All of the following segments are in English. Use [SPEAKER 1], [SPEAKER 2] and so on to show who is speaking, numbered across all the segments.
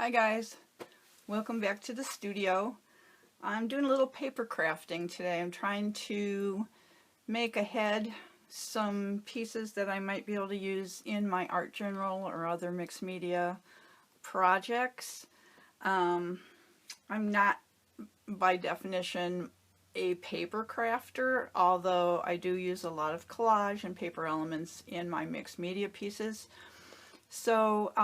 [SPEAKER 1] Hi guys, welcome back to the studio. I'm doing a little paper crafting today. I'm trying to make ahead some pieces that I might be able to use in my art journal or other mixed media projects. I'm not by definition a paper crafter, although I do use a lot of collage and paper elements in my mixed media pieces. So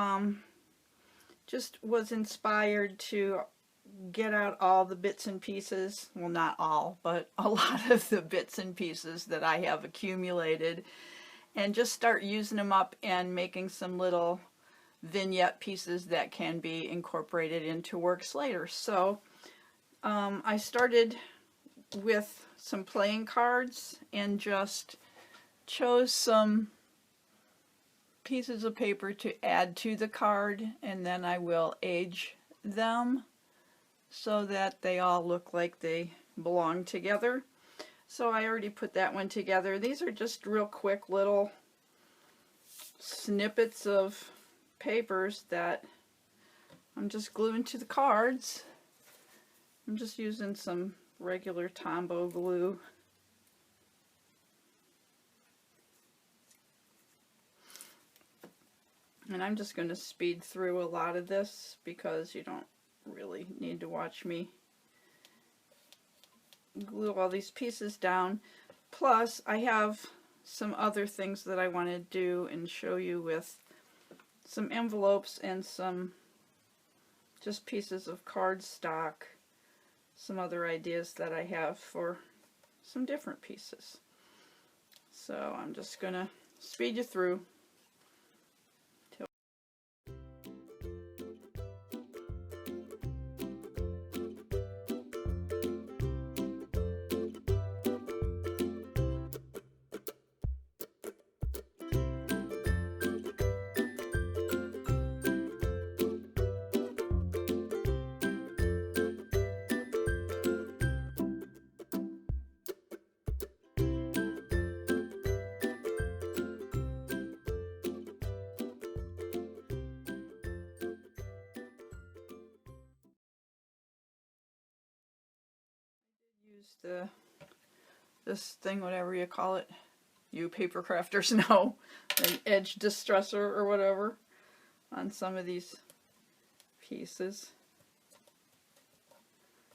[SPEAKER 1] just was inspired to get out all the bits and pieces, well not all, but a lot of the bits and pieces that I have accumulated, and just start using them up and making some little vignette pieces that can be incorporated into works later. So I started with some playing cards and just chose some pieces of paper to add to the card, and then I will age them so that they all look like they belong together. So I already put that one together. These are just real quick little snippets of papers that I'm just gluing to the cards. I'm just using some regular Tombow glue. And I'm just going to speed through a lot of this because you don't really need to watch me glue all these pieces down. Plus, I have some other things that I want to do and show you with some envelopes and some just pieces of cardstock, some other ideas that I have for some different pieces. So I'm just going to speed you through. Use this thing, whatever you call it, you paper crafters know, an edge distressor or whatever on some of these pieces.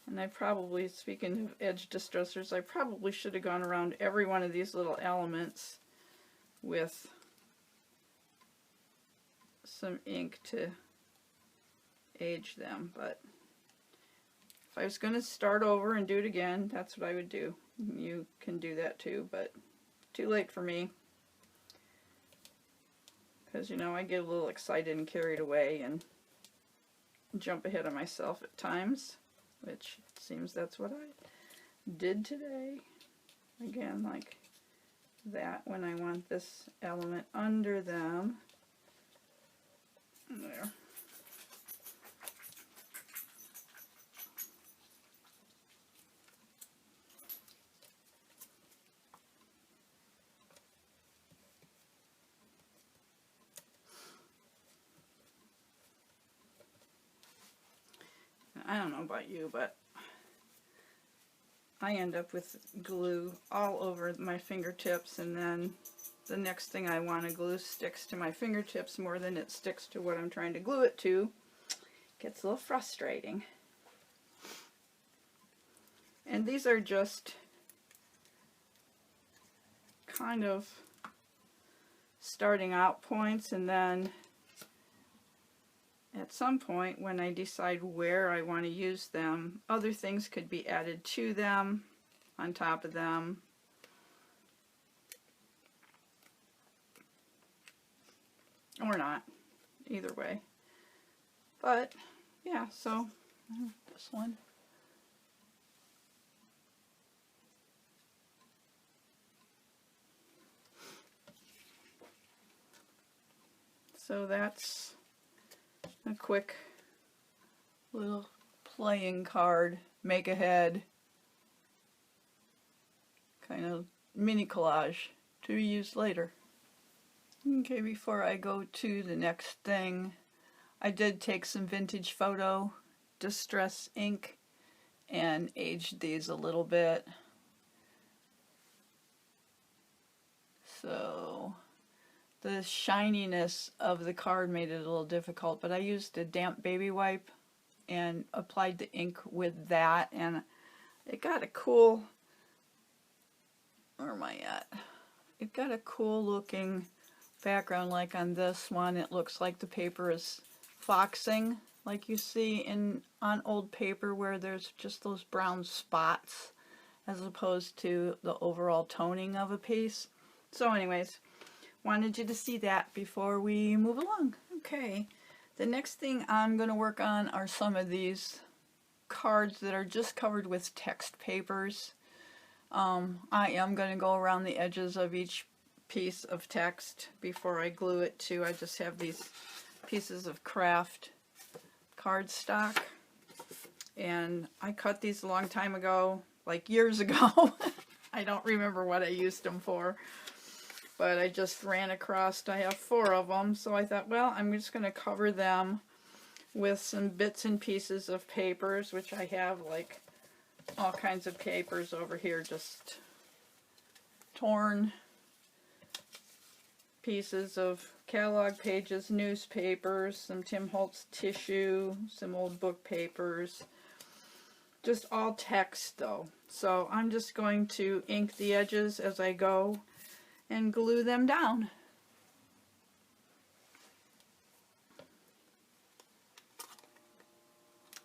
[SPEAKER 1] And I probably, speaking of edge distressors, I probably should have gone around every one of these little elements with some ink to age them, but if I was going to start over and do it again, that's what I would do. You can do that too, but too late for me. Because, you know, I get a little excited and carried away and jump ahead of myself at times, which it seems that's what I did today. Again, like that, when I want this element under them. There. I don't know about you, but I end up with glue all over my fingertips, and then the next thing I want to glue sticks to my fingertips more than it sticks to what I'm trying to glue it to. Gets a little frustrating. And these are just kind of starting out points, and then at some point when I decide where I want to use them, other things could be added to them, on top of them. Or not, either way. But yeah, so this one. So that's a quick little playing card, make ahead, kind of mini collage to be used later. Okay, before I go to the next thing, I did take some vintage photo distress ink and aged these a little bit. So the shininess of the card made it a little difficult, but I used a damp baby wipe and applied the ink with that, and it got a cool, where am I at? It got a cool looking background. Like on this one, it looks like the paper is foxing, like you see on old paper where there's just those brown spots as opposed to the overall toning of a piece. So anyways, wanted you to see that before we move along. Okay, the next thing I'm going to work on are some of these cards that are just covered with text papers. I am going to go around the edges of each piece of text before I glue it too. I just have these pieces of Kraft Cardstock, and I cut these a long time ago, like years ago. I don't remember what I used them for, but I just ran across, I have 4 of them, so I thought, well, I'm just going to cover them with some bits and pieces of papers, which I have like all kinds of papers over here, just torn pieces of catalog pages, newspapers, some Tim Holtz tissue, some old book papers, just all text though. So I'm just going to ink the edges as I go and glue them down.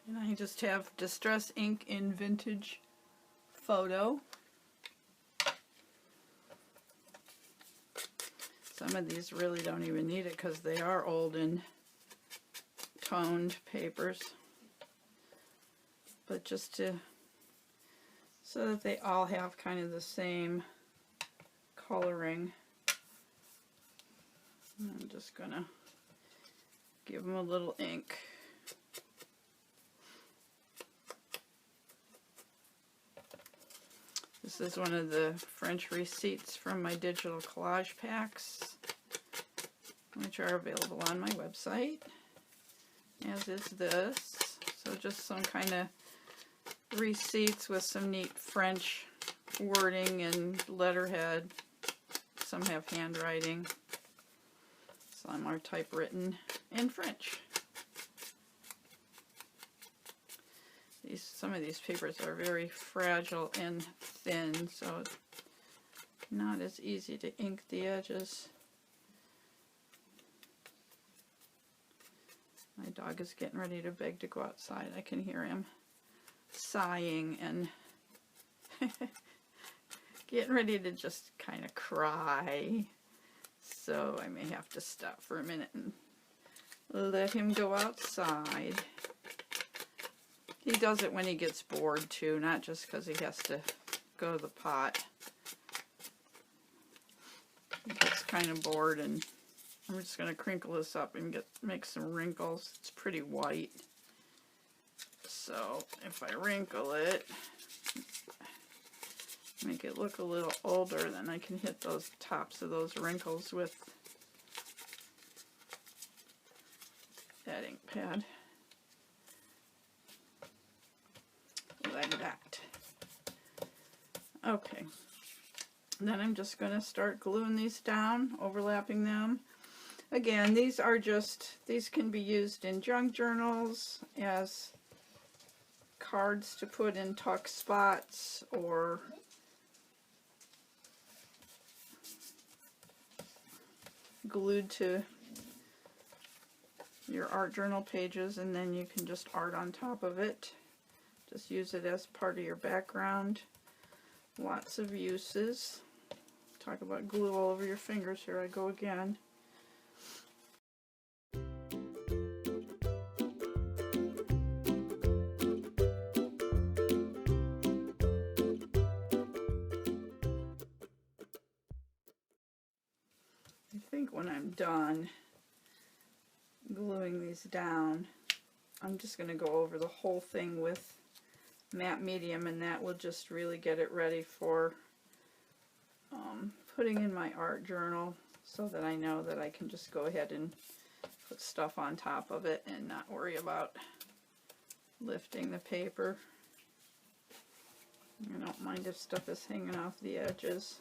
[SPEAKER 1] And I just have distress ink in vintage photo. Some of these really don't even need it because they are old and toned papers. But just to, so that they all have kind of the same coloring. I'm just gonna give them a little ink. This is one of the French receipts from my digital collage packs, which are available on my website, as is this. So just some kind of receipts with some neat French wording and letterhead. Some have handwriting. Some are typewritten in French. Some of these papers are very fragile and thin, so it's not as easy to ink the edges. My dog is getting ready to beg to go outside. I can hear him sighing and getting ready to just kind of cry. So I may have to stop for a minute and let him go outside. He does it when he gets bored too, not just because he has to go to the pot. He gets kind of bored, and I'm just going to crinkle this up and make some wrinkles. It's pretty white. So if I wrinkle it, make it look a little older, then I can hit those tops of those wrinkles with that ink pad. Like that. Okay. Then I'm just going to start gluing these down, overlapping them. Again, these can be used in junk journals as cards to put in tuck spots, or glued to your art journal pages, and then you can just art on top of it. Just use it as part of your background. Lots of uses. Talk about glue all over your fingers. Here I go again. I think when I'm done gluing these down, I'm just going to go over the whole thing with matte medium, and that will just really get it ready for putting in my art journal, so that I know that I can just go ahead and put stuff on top of it and not worry about lifting the paper. I don't mind if stuff is hanging off the edges.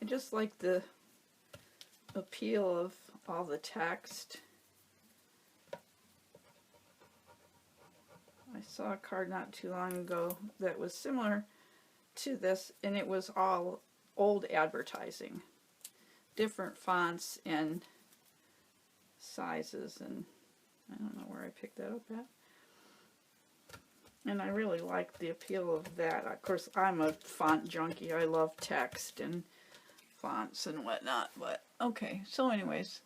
[SPEAKER 1] I just like the appeal of all the text. I saw a card not too long ago that was similar to this, and it was all old advertising. Different fonts and sizes, and I don't know where I picked that up at. And I really like the appeal of that. Of course, I'm a font junkie. I love text and fonts and whatnot, but okay. So anyways,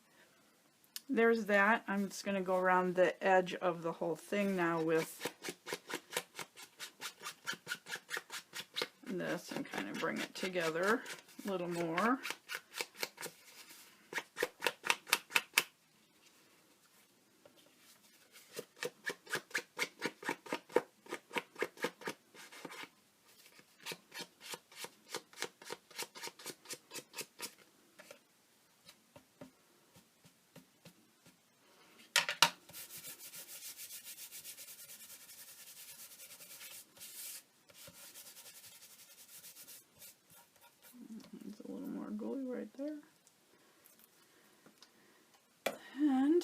[SPEAKER 1] there's that. I'm just going to go around the edge of the whole thing now with this and kind of bring it together a little more. Glue right there. And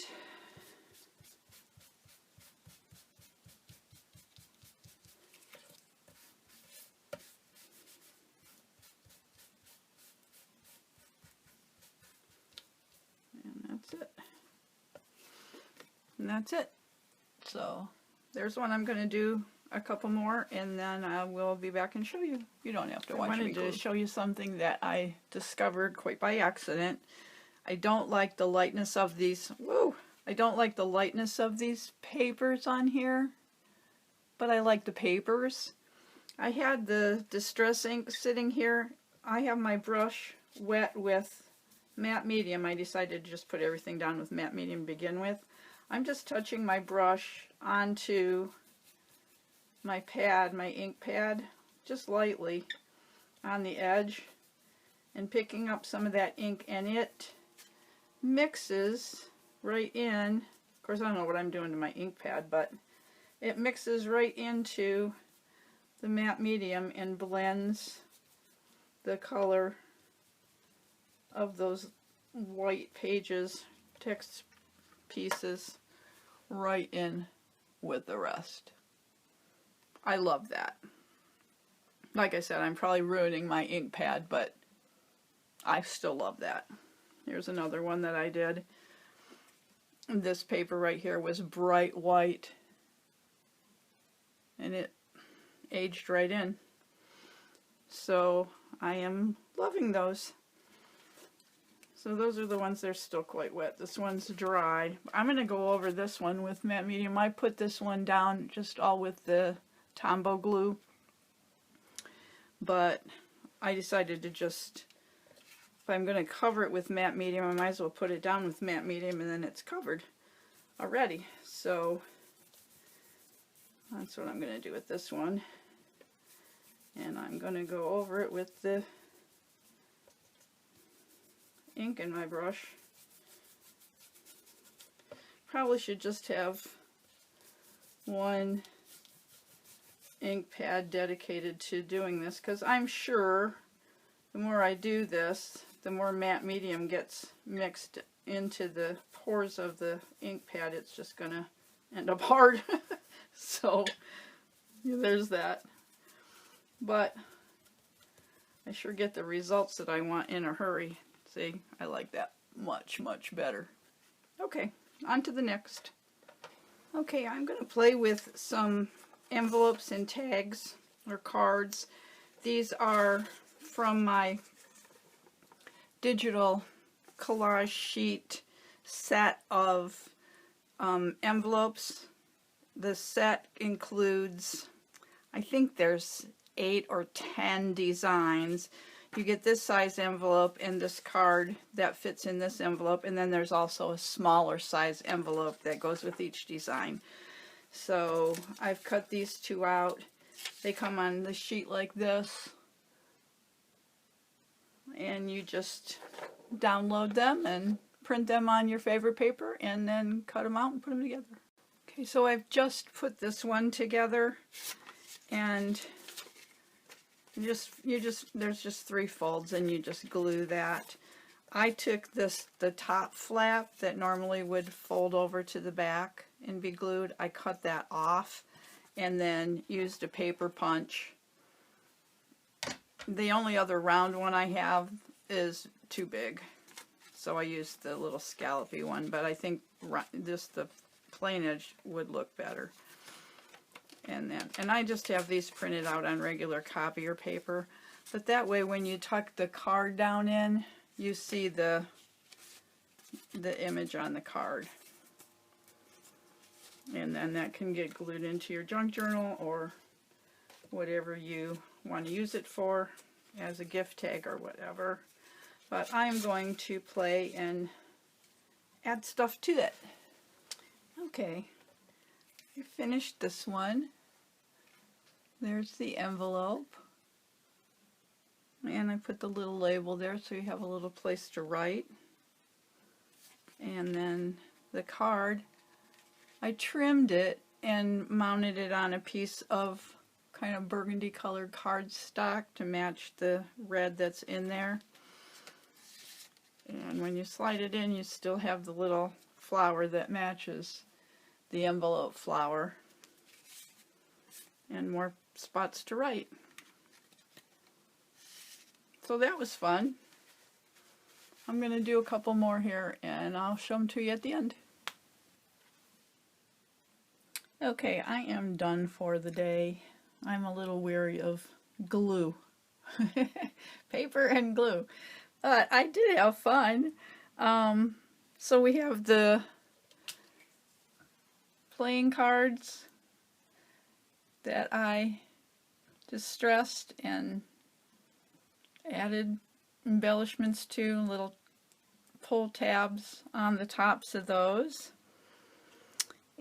[SPEAKER 1] that's it. And that's it. So there's one. I'm going to do a couple more, and then I will be back and show you. You don't have to watch me. I wanted to show you something that I discovered quite by accident. I don't like the lightness of these. Woo! I don't like the lightness of these papers on here, but I like the papers. I had the Distress ink sitting here. I have my brush wet with matte medium. I decided to just put everything down with matte medium to begin with. I'm just touching my brush onto my pad, my ink pad, just lightly on the edge and picking up some of that ink, and it mixes right in. Of course, I don't know what I'm doing to my ink pad, but it mixes right into the matte medium and blends the color of those white pages, text pieces, right in with the rest. I love that. Like I said, I'm probably ruining my ink pad, but I still love that. Here's another one that I did. This paper right here was bright white, and it aged right in. So I am loving those. So those are the ones that are still quite wet. This one's dry. I'm going to go over this one with matte medium. I put this one down just all with the Tombow Glue, but I decided to just, if I'm going to cover it with matte medium, I might as well put it down with matte medium, and then it's covered already. So that's what I'm going to do with this one, and I'm going to go over it with the ink in my brush. Probably should just have one ink pad dedicated to doing this, because I'm sure the more I do this, the more matte medium gets mixed into the pores of the ink pad. It's just going to end up hard. So there's that. But I sure get the results that I want in a hurry. See, I like that much, much better. Okay, on to the next. Okay, I'm going to play with some envelopes and tags or cards. These are from my digital collage sheet set of envelopes. The set includes, I think there's 8 or 10 designs. You get this size envelope and this card that fits in this envelope, and then there's also a smaller size envelope that goes with each design. So I've cut these two out. They come on the sheet like this, and you just download them and print them on your favorite paper and then cut them out and put them together. Okay, so I've just put this one together, and there's just 3 folds, and you just glue that. I took the top flap that normally would fold over to the back and be glued. I cut that off and then used a paper punch. The only other round one I have is too big, so I used the little scallopy one, but I think just the plain edge would look better. And I just have these printed out on regular copier paper, but that way when you tuck the card down in, you see the image on the card. And then that can get glued into your junk journal or whatever you want to use it for, as a gift tag or whatever. But I'm going to play and add stuff to it. Okay, I finished this one. There's the envelope. And I put the little label there so you have a little place to write. And then the card, I trimmed it and mounted it on a piece of kind of burgundy colored cardstock to match the red that's in there. And when you slide it in, you still have the little flower that matches the envelope flower. And more spots to write. So that was fun. I'm going to do a couple more here and I'll show them to you at the end. Okay, I am done for the day. I'm a little weary of glue. Paper and glue. But I did have fun. So we have the playing cards that I distressed and added embellishments to, little pull tabs on the tops of those.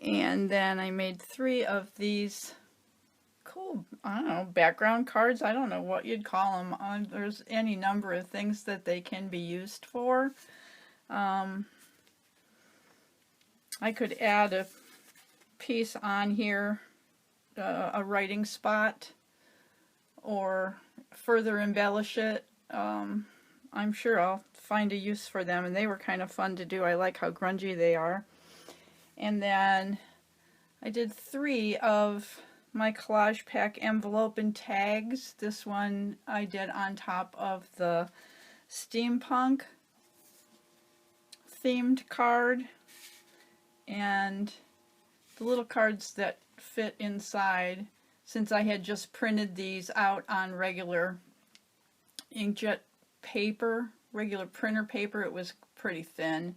[SPEAKER 1] And then I made 3 of these cool, I don't know, background cards. I don't know what you'd call them. There's any number of things that they can be used for. I could add a piece on here, a writing spot, or further embellish it. I'm sure I'll find a use for them, and they were kind of fun to do. I like how grungy they are. And then I did 3 of my collage pack envelope and tags. This one I did on top of the steampunk themed card, and the little cards that fit inside, since I had just printed these out on regular inkjet paper, regular printer paper. It was pretty thin,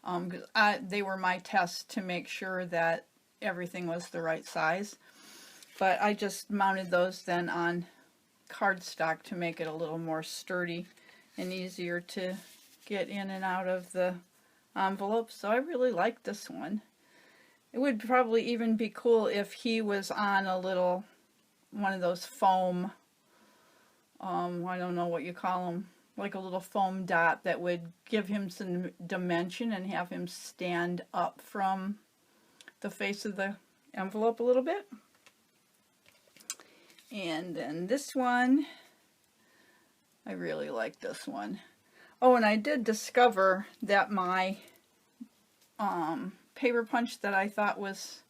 [SPEAKER 1] because they were my test to make sure that everything was the right size. But I just mounted those then on cardstock to make it a little more sturdy and easier to get in and out of the envelope. So I really like this one. It would probably even be cool if he was on a little, one of those foam, I don't know what you call them, like a little foam dot that would give him some dimension and have him stand up from the face of the envelope a little bit. And then this one, I really like this one. Oh, and I did discover that my paper punch that I thought was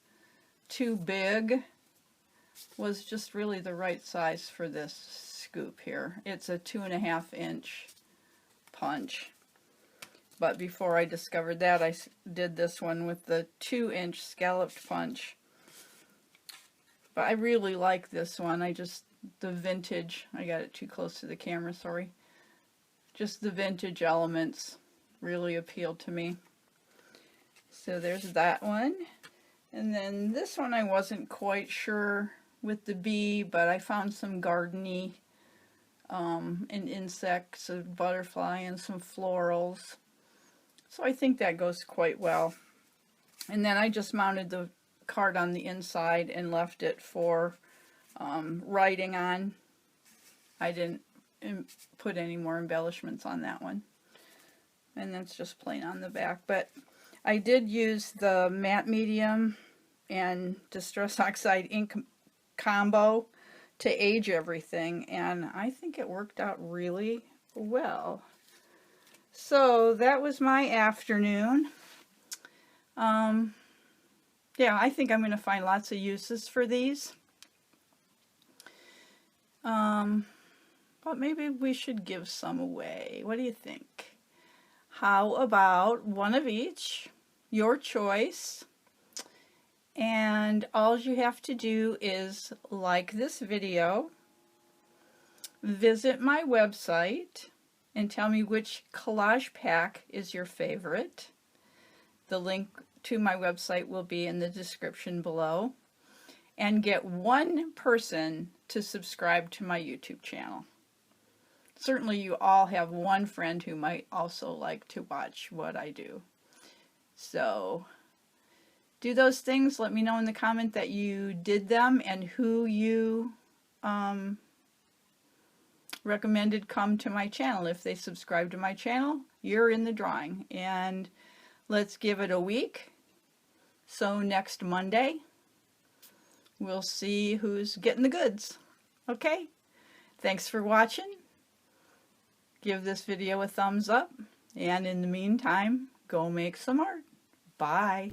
[SPEAKER 1] too big was just really the right size for this scoop here. It's a 2.5 inch punch. But before I discovered that, I did this one with the 2-inch scalloped punch. But I really like this one. The vintage, I got it too close to the camera, sorry. Just the vintage elements really appealed to me. So there's that one. And then this one I wasn't quite sure with the bee, but I found some gardeny and insects, a butterfly and some florals. So I think that goes quite well. And then I just mounted the card on the inside and left it for writing on. I didn't put any more embellishments on that one. And that's just plain on the back. But I did use the matte medium and Distress Oxide ink combo to age everything, and I think it worked out really well. So that was my afternoon. Yeah, I think I'm going to find lots of uses for these. But maybe we should give some away. What do you think? How about one of each? Your choice. And all you have to do is like this video, visit my website, and tell me which collage pack is your favorite. The link to my website will be in the description below. And get one person to subscribe to my YouTube channel. Certainly you all have one friend who might also like to watch what I do. So do those things. Let me know in the comment that you did them and who you recommended come to my channel. If they subscribe to my channel, you're in the drawing. And let's give it a week. So next Monday, we'll see who's getting the goods. Okay? Thanks for watching. Give this video a thumbs up. And in the meantime, go make some art. Bye.